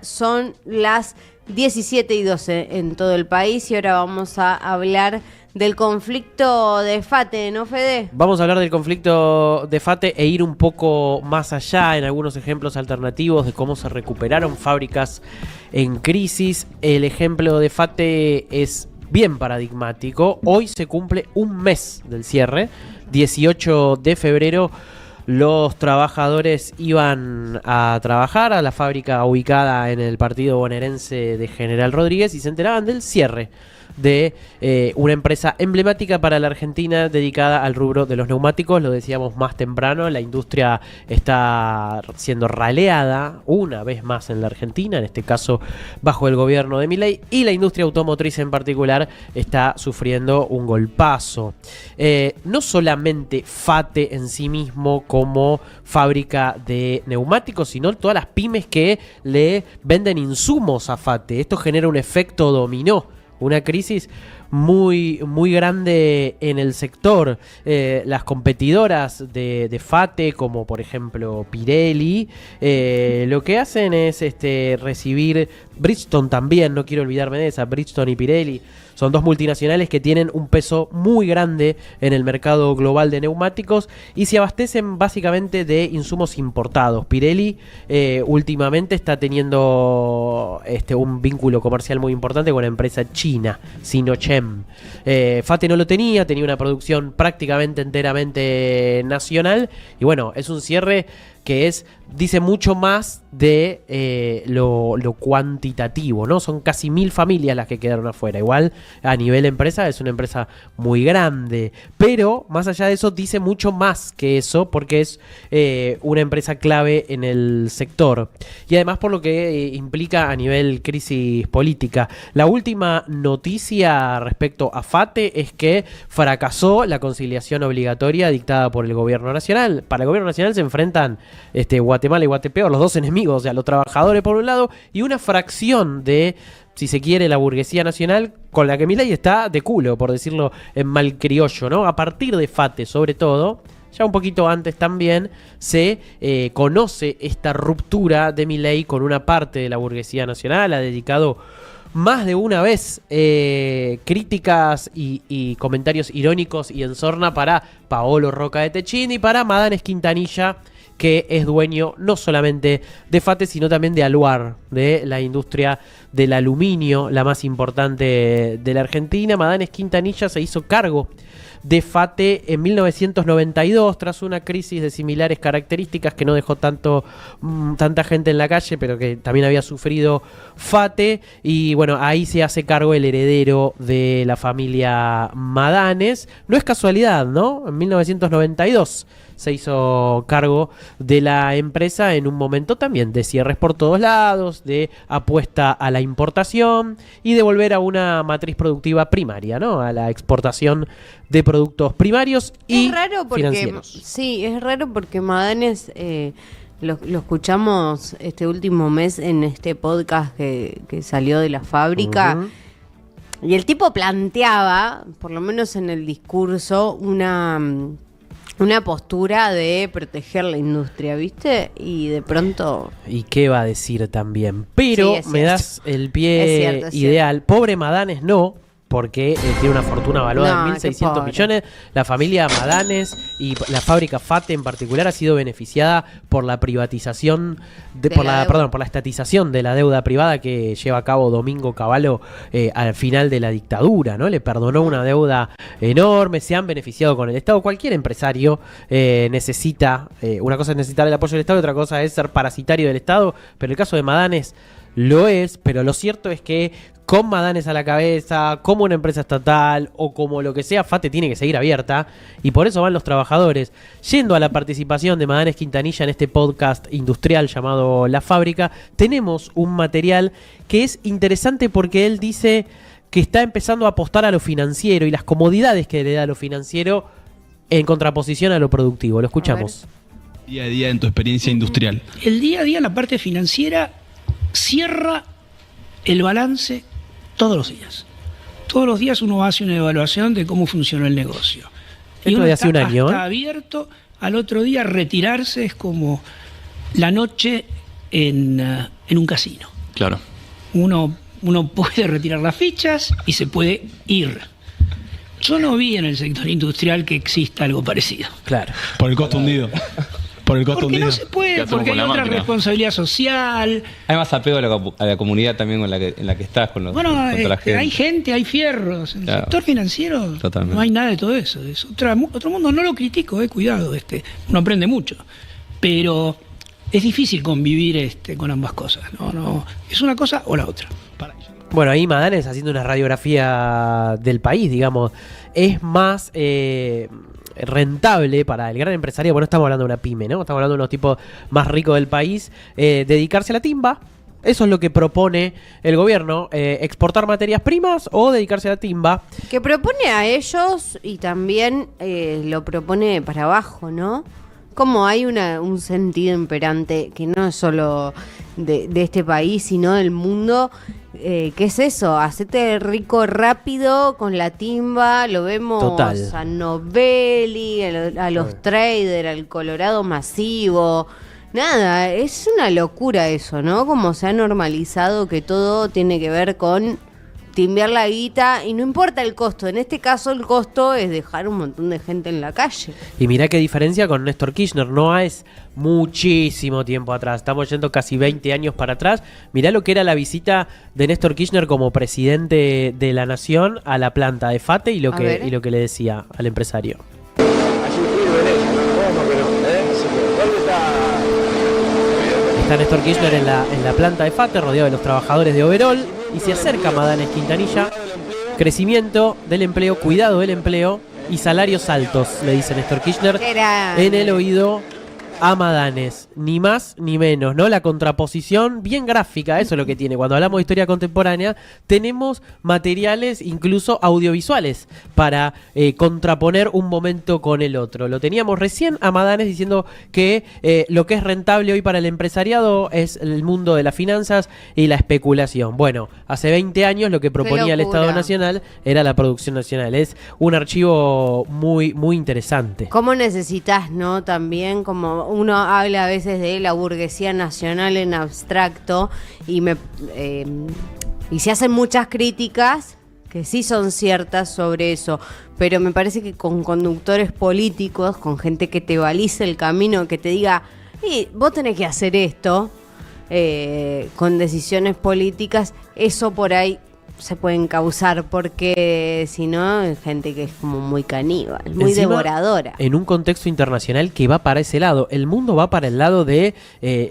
Son las 17:12 en todo el país y ahora vamos a hablar del conflicto de FATE, ¿no, Fede? Vamos a hablar del conflicto de FATE e ir un poco más allá en algunos ejemplos alternativos de cómo se recuperaron fábricas en crisis. El ejemplo de FATE es bien paradigmático. Hoy se cumple un mes del cierre, 18 de febrero. Los trabajadores iban a trabajar a la fábrica ubicada en el partido bonaerense de General Rodríguez y se enteraban del cierre de una empresa emblemática para la Argentina dedicada al rubro de los neumáticos. Lo decíamos más temprano, la industria está siendo raleada una vez más en la Argentina, en este caso bajo el gobierno de Milei, y la industria automotriz en particular está sufriendo un golpazo. No solamente FATE en sí mismo como fábrica de neumáticos, sino todas las pymes que le venden insumos a FATE. Esto genera un efecto dominó. Una crisis muy grande en el sector. Las competidoras de FATE, como por ejemplo Pirelli, lo que hacen es recibir Bridgestone también, no quiero olvidarme de esa, Bridgestone y Pirelli. Son dos multinacionales que tienen un peso muy grande en el mercado global de neumáticos y se abastecen básicamente de insumos importados. Pirelli últimamente está teniendo un vínculo comercial muy importante con la empresa china, Sinochem. FATE no lo tenía una producción prácticamente enteramente nacional y bueno, es un cierre que dice mucho más de lo cuantitativo, ¿no? Son casi 1000 familias las que quedaron afuera. Igual a nivel empresa es una empresa muy grande, pero más allá de eso dice mucho más que eso porque es una empresa clave en el sector y además por lo que implica a nivel crisis política. La última noticia respecto a FATE es que fracasó la conciliación obligatoria dictada por el gobierno nacional. Para el gobierno nacional se enfrentan Guatemala y Guatepeor, los dos enemigos, o sea, los trabajadores por un lado y una fracción de, si se quiere, la burguesía nacional con la que Milei está de culo, por decirlo en mal criollo, ¿no? A partir de FATE, sobre todo, ya un poquito antes también, se conoce esta ruptura de Milei con una parte de la burguesía nacional. Ha dedicado más de una vez críticas y comentarios irónicos y en sorna para Paolo Roca de Techín y para Madanes Quintanilla, que es dueño no solamente de FATE, sino también de Aluar, de la industria del aluminio, la más importante de la Argentina. Madanes Quintanilla se hizo cargo de FATE en 1992, tras una crisis de similares características que no dejó tanta gente en la calle, pero que también había sufrido FATE. Y bueno, ahí se hace cargo el heredero de la familia Madanes. No es casualidad, ¿no? En 1992 se hizo cargo de la empresa en un momento también de cierres por todos lados, de apuesta a la importación y de volver a una matriz productiva primaria, ¿no? A la exportación de productos primarios y financieros. Sí, es raro porque Madanes lo escuchamos este último mes en este podcast que salió de la fábrica. Y el tipo planteaba, por lo menos en el discurso, una postura de proteger la industria, ¿viste? Y de pronto... ¿Y qué va a decir también? Pero sí, me das el pie es ideal. cierto. Pobre Madanes no, porque tiene una fortuna valuada en 1.600 millones. La familia Madanes y la fábrica FATE en particular ha sido beneficiada por la privatización, por la estatización de la deuda privada que lleva a cabo Domingo Cavallo al final de la dictadura, ¿no? Le perdonó una deuda enorme, se han beneficiado con el Estado. Cualquier empresario necesita, una cosa es necesitar el apoyo del Estado y otra cosa es ser parasitario del Estado, pero el caso de Madanes lo es, pero lo cierto es que con Madanes a la cabeza, como una empresa estatal o como lo que sea, FATE tiene que seguir abierta y por eso van los trabajadores. Yendo a la participación de Madanes Quintanilla en este podcast industrial llamado La Fábrica, tenemos un material que es interesante porque él dice que está empezando a apostar a lo financiero y las comodidades que le da lo financiero en contraposición a lo productivo. Lo escuchamos. Día a día en tu experiencia industrial. El día a día, la parte financiera cierra el balance todos los días. Todos los días uno hace una evaluación de cómo funcionó el negocio. Y uno hace un año, está abierto al otro día. Retirarse es como la noche en un casino. Claro. Uno puede retirar las fichas y se puede ir. Yo no vi en el sector industrial que exista algo parecido. Claro. Por el costo hundido. Por el costo Porque hundido. no se puede, Ya estamos porque hay con la otra máquina. responsabilidad social. Hay más apego a la comunidad también en la que estás con, Bueno, con toda la gente. hay gente, hay fierros. En el Claro. sector financiero Totalmente. no hay nada de todo eso. Es otro mundo. No lo critico, cuidado. Uno aprende mucho. Pero es difícil convivir con ambas cosas. No, es una cosa o la otra. Bueno, ahí Madanes haciendo una radiografía del país, digamos, es más rentable para el gran empresario, bueno, estamos hablando de una pyme, ¿no? Estamos hablando de unos tipos más ricos del país, dedicarse a la timba. Eso es lo que propone el gobierno, exportar materias primas o dedicarse a la timba. Que propone a ellos y también lo propone para abajo, ¿no? Como hay un sentido imperante que no es solo de este país, sino del mundo. ¿Qué es eso? Hacete rico rápido con la timba. Lo vemos Total. a Novelli, a los traders, al Colorado masivo. Nada, es una locura eso, ¿no? Como se ha normalizado que todo tiene que ver con timbear la guita y no importa el costo. En este caso el costo es dejar un montón de gente en la calle. Y mirá qué diferencia con Néstor Kirchner, no es muchísimo tiempo atrás, estamos yendo casi 20 años para atrás. Mirá lo que era la visita de Néstor Kirchner como presidente de la nación a la planta de FATE y lo que le decía al empresario. Está Néstor Kirchner en la planta de FATE, rodeado de los trabajadores de overol, y se acerca Madanes Quintanilla. Crecimiento del empleo, cuidado del empleo y salarios altos, le dice Néstor Kirchner en el oído a Madanes. Ni más ni menos, ¿no? La contraposición bien gráfica, eso es lo que tiene. Cuando hablamos de historia contemporánea, tenemos materiales, incluso audiovisuales, para contraponer un momento con el otro. Lo teníamos recién a Madanes diciendo que lo que es rentable hoy para el empresariado es el mundo de las finanzas y la especulación. Bueno, hace 20 años lo que proponía el Estado Nacional era la producción nacional. Es un archivo muy, muy interesante. ¿Cómo necesitas, no? También como uno habla a veces de la burguesía nacional en abstracto y se hacen muchas críticas que sí son ciertas sobre eso, pero me parece que con conductores políticos, con gente que te balice el camino, que te diga, vos tenés que hacer esto, con decisiones políticas, eso por ahí se pueden causar, porque si no, hay gente que es como muy caníbal, muy encima, devoradora. En un contexto internacional que va para ese lado. El mundo va para el lado de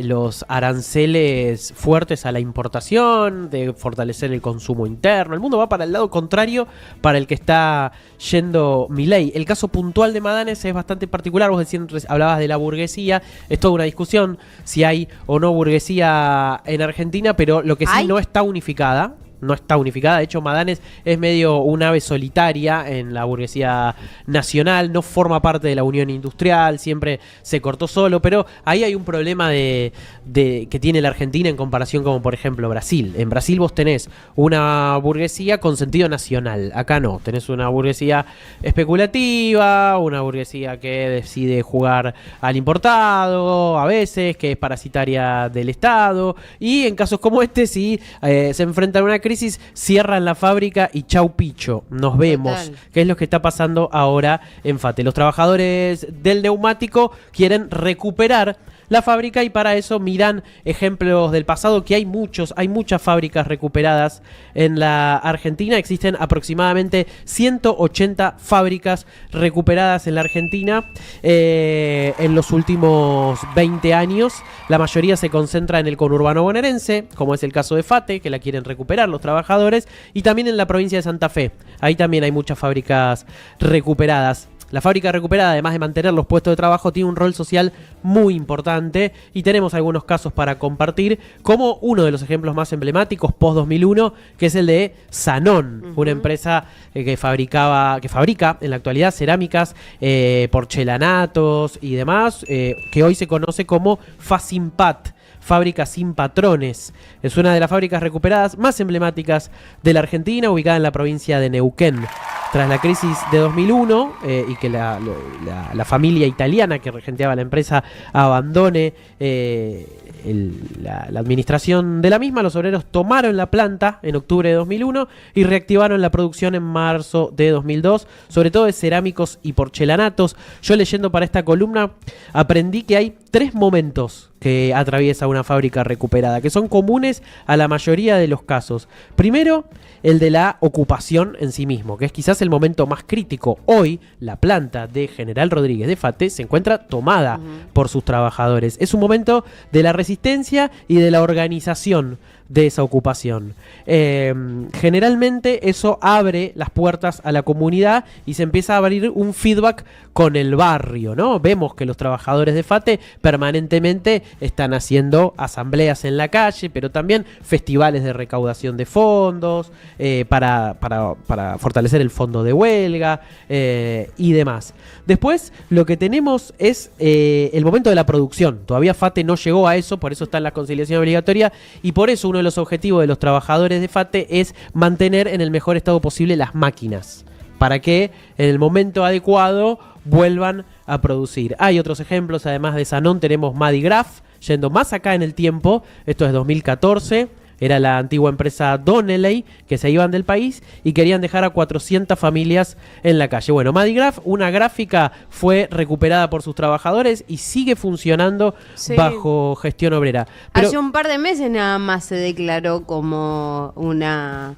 los aranceles fuertes a la importación, de fortalecer el consumo interno. El mundo va para el lado contrario para el que está yendo Milei. El caso puntual de Madanes es bastante particular. Vos hablabas de la burguesía. Es toda una discusión si hay o no burguesía en Argentina, pero lo que sí no está unificada. No está unificada, de hecho Madanes es medio un ave solitaria en la burguesía nacional, no forma parte de la unión industrial, siempre se cortó solo, pero ahí hay un problema de que tiene la Argentina en comparación como por ejemplo Brasil. En Brasil vos tenés una burguesía con sentido nacional, acá no, tenés una burguesía especulativa, una burguesía que decide jugar al importado a veces, que es parasitaria del Estado, y en casos como este sí se enfrentan a una crisis, cierran la fábrica y chau picho, nos vemos. Total. ¿Qué es lo que está pasando ahora en FATE? Los trabajadores del neumático quieren recuperar la fábrica y para eso miran ejemplos del pasado, que hay muchas fábricas recuperadas en la Argentina. Existen aproximadamente 180 fábricas recuperadas en la Argentina en los últimos 20 años. La mayoría se concentra en el conurbano bonaerense, como es el caso de FATE, que la quieren recuperar los trabajadores, y también en la provincia de Santa Fe. Ahí también hay muchas fábricas recuperadas. La fábrica recuperada, además de mantener los puestos de trabajo, tiene un rol social muy importante y tenemos algunos casos para compartir, como uno de los ejemplos más emblemáticos post-2001, que es el de Sanón, una empresa que fabrica en la actualidad cerámicas, porcelanatos y demás, que hoy se conoce como Facimpat. Fábrica sin patrones. Es una de las fábricas recuperadas más emblemáticas de la Argentina, ubicada en la provincia de Neuquén. tras la crisis de 2001 y que la familia italiana que regenteaba la empresa abandone la administración de la misma, los obreros tomaron la planta en octubre de 2001 y reactivaron la producción en marzo de 2002, sobre todo de cerámicos y porcelanatos. Yo, leyendo para esta columna, aprendí que hay 3 momentos que atraviesa una fábrica recuperada, que son comunes a la mayoría de los casos. Primero, el de la ocupación en sí mismo, que es quizás el momento más crítico. Hoy, la planta de General Rodríguez de Fate se encuentra tomada por sus trabajadores. Es un momento de la resistencia y de la organización de esa ocupación. Generalmente eso abre las puertas a la comunidad y se empieza a abrir un feedback con el barrio, ¿no? Vemos que los trabajadores de Fate permanentemente están haciendo asambleas en la calle, pero también festivales de recaudación de fondos para fortalecer el fondo de huelga y demás. Después lo que tenemos es el momento de la producción. Todavía Fate no llegó a eso, por eso está en la conciliación obligatoria y por eso uno de los objetivos de los trabajadores de Fate es mantener en el mejor estado posible las máquinas para que en el momento adecuado vuelvan a producir. Hay otros ejemplos, además de Sanón tenemos Madigraf, yendo más acá en el tiempo, esto es 2014, era la antigua empresa Donnelley, que se iban del país y querían dejar a 400 familias en la calle. Bueno, Madigraf, una gráfica, fue recuperada por sus trabajadores y sigue funcionando bajo gestión obrera. Pero hace un par de meses nada más se declaró como una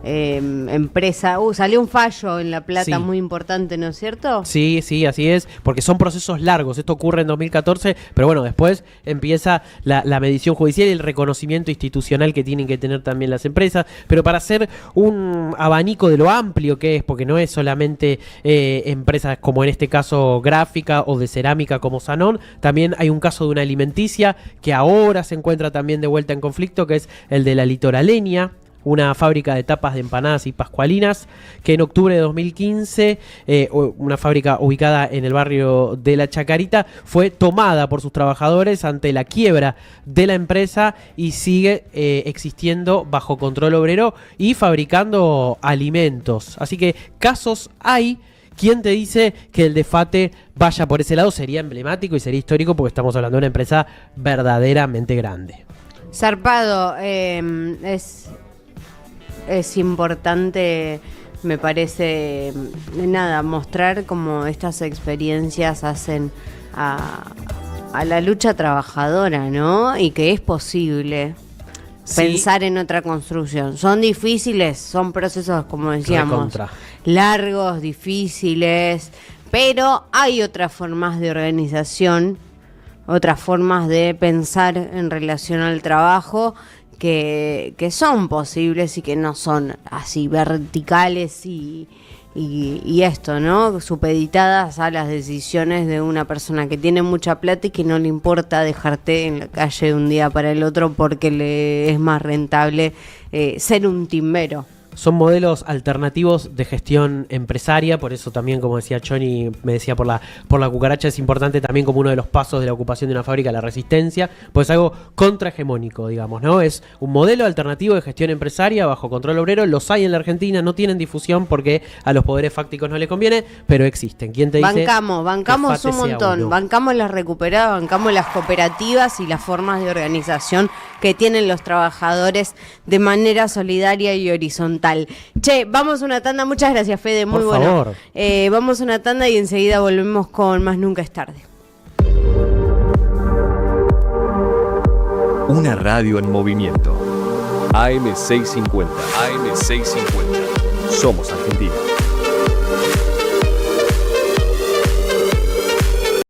empresa. Salió un fallo en La Plata muy importante, ¿no es cierto? Sí, así es, porque son procesos largos. Esto ocurre en 2014, pero bueno, después empieza la medición judicial y el reconocimiento institucional que tienen que tener también las empresas. Pero para hacer un abanico de lo amplio que es, porque no es solamente empresas como en este caso gráfica o de cerámica como Sanón, también hay un caso de una alimenticia que ahora se encuentra también de vuelta en conflicto, que es el de la Litoraleña, una fábrica de tapas de empanadas y pascualinas, que en octubre de 2015, una fábrica ubicada en el barrio de La Chacarita, fue tomada por sus trabajadores ante la quiebra de la empresa y sigue existiendo bajo control obrero y fabricando alimentos. Así que casos hay. ¿Quién te dice que el de Fate vaya por ese lado? Sería emblemático y sería histórico porque estamos hablando de una empresa verdaderamente grande. Zarpado, es importante, me parece, mostrar cómo estas experiencias hacen a la lucha trabajadora, ¿no? Y que es posible pensar en otra construcción. Son difíciles, son procesos, como decíamos, largos, difíciles, pero hay otras formas de organización, otras formas de pensar en relación al trabajo que son posibles y que no son así verticales y esto, ¿no? Supeditadas a las decisiones de una persona que tiene mucha plata y que no le importa dejarte en la calle de un día para el otro porque le es más rentable ser un timbero. Son modelos alternativos de gestión empresaria, por eso también, como decía Choni, me decía por la cucaracha, es importante también como uno de los pasos de la ocupación de una fábrica, la resistencia, pues es algo contrahegemónico, digamos, ¿no? Es un modelo alternativo de gestión empresaria bajo control obrero, los hay en la Argentina, no tienen difusión porque a los poderes fácticos no les conviene, pero existen. ¿Quién te dice? Bancamos un montón, bancamos las recuperadas, bancamos las cooperativas y las formas de organización que tienen los trabajadores de manera solidaria y horizontal. Che, vamos a una tanda, muchas gracias Fede, muy bueno. Por favor. Vamos a una tanda y enseguida volvemos con Más Nunca es Tarde. Una radio en movimiento. AM650. AM650. Somos Argentina.